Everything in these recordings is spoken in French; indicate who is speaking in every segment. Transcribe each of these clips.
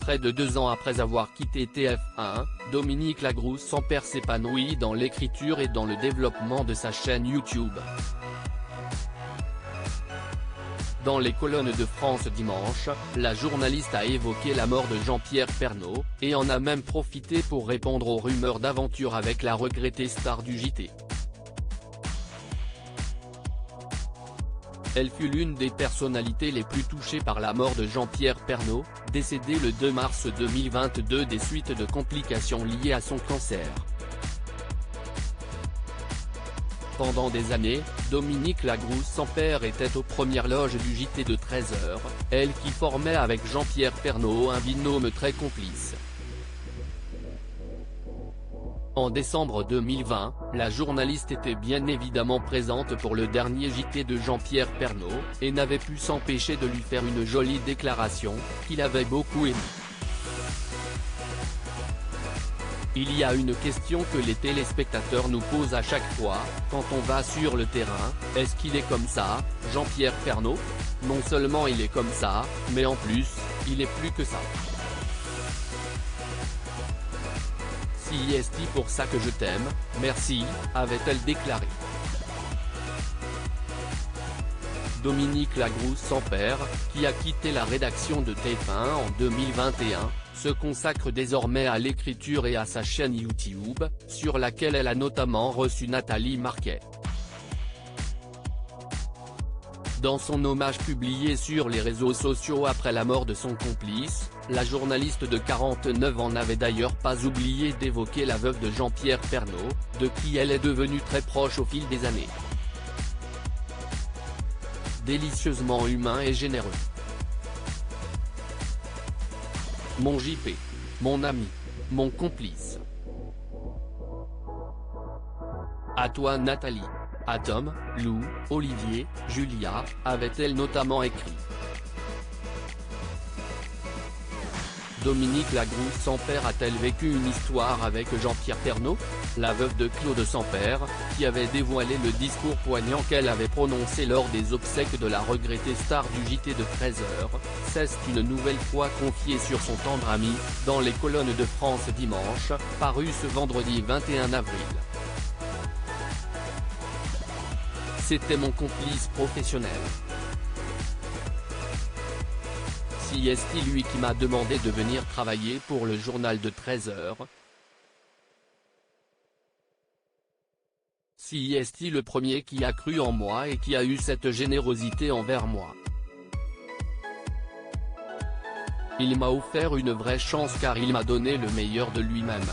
Speaker 1: Près de 2 ans après avoir quitté TF1, Dominique Lagrousse-Sampere s'épanouit dans l'écriture et dans le développement de sa chaîne YouTube. Dans les colonnes de France Dimanche, la journaliste a évoqué la mort de Jean-Pierre Pernaut, et en a même profité pour répondre aux rumeurs d'aventure avec la regrettée star du JT. Elle fut l'une des personnalités les plus touchées par la mort de Jean-Pierre Pernaut, décédé le 2 mars 2022 des suites de complications liées à son cancer. Pendant des années, Dominique Lagrousse-Sampere était aux premières loges du JT de 13h, elle qui formait avec Jean-Pierre Pernaut un binôme très complice. En décembre 2020, la journaliste était bien évidemment présente pour le dernier JT de Jean-Pierre Pernaut, et n'avait pu s'empêcher de lui faire une jolie déclaration, qu'il avait beaucoup aimée. Il y a une question que les téléspectateurs nous posent à chaque fois, quand on va sur le terrain, est-ce qu'il est comme ça, Jean-Pierre Pernaut? Non seulement il est comme ça, mais en plus, il est plus que ça. Si est pour ça que je t'aime, merci, avait-elle déclaré. Dominique Lagrousse-Sampere, qui a quitté la rédaction de TF1 en 2021, se consacre désormais à l'écriture et à sa chaîne YouTube, sur laquelle elle a notamment reçu Nathalie Marquet. Dans son hommage publié sur les réseaux sociaux après la mort de son complice, la journaliste de 49 ans n'avait d'ailleurs pas oublié d'évoquer la veuve de Jean-Pierre Pernaut, de qui elle est devenue très proche au fil des années. Délicieusement humain et généreux. Mon JP. Mon ami. Mon complice. À toi Nathalie. À Tom, Lou, Olivier, Julia, avait-elle notamment écrit. Dominique Lagrousse-Sampere a-t-elle vécu une histoire avec Jean-Pierre Pernaut, la veuve de Claude Sampere, qui avait dévoilé le discours poignant qu'elle avait prononcé lors des obsèques de la regrettée star du JT de 13h, s'est une nouvelle fois confiée sur son tendre ami, dans les colonnes de France Dimanche, paru ce vendredi 21 avril. C'était mon complice professionnel. Si est lui qui m'a demandé de venir travailler pour le journal de 13h. Si est le premier qui a cru en moi et qui a eu cette générosité envers moi. Il m'a offert une vraie chance car il m'a donné le meilleur de lui-même.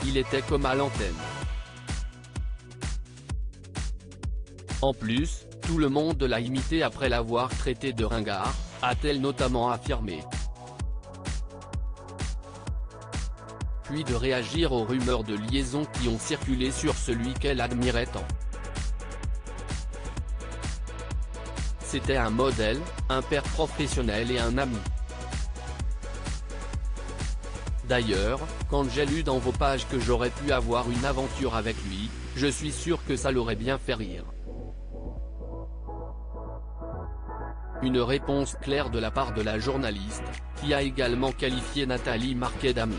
Speaker 1: Il était comme à l'antenne. En plus, tout le monde l'a imité après l'avoir traité de ringard, a-t-elle notamment affirmé. Puis de réagir aux rumeurs de liaison qui ont circulé sur celui qu'elle admirait tant. C'était un modèle, un père professionnel et un ami. D'ailleurs, quand j'ai lu dans vos pages que j'aurais pu avoir une aventure avec lui, je suis sûr que ça l'aurait bien fait rire. Une réponse claire de la part de la journaliste, qui a également qualifié Nathalie Marquet d'amie.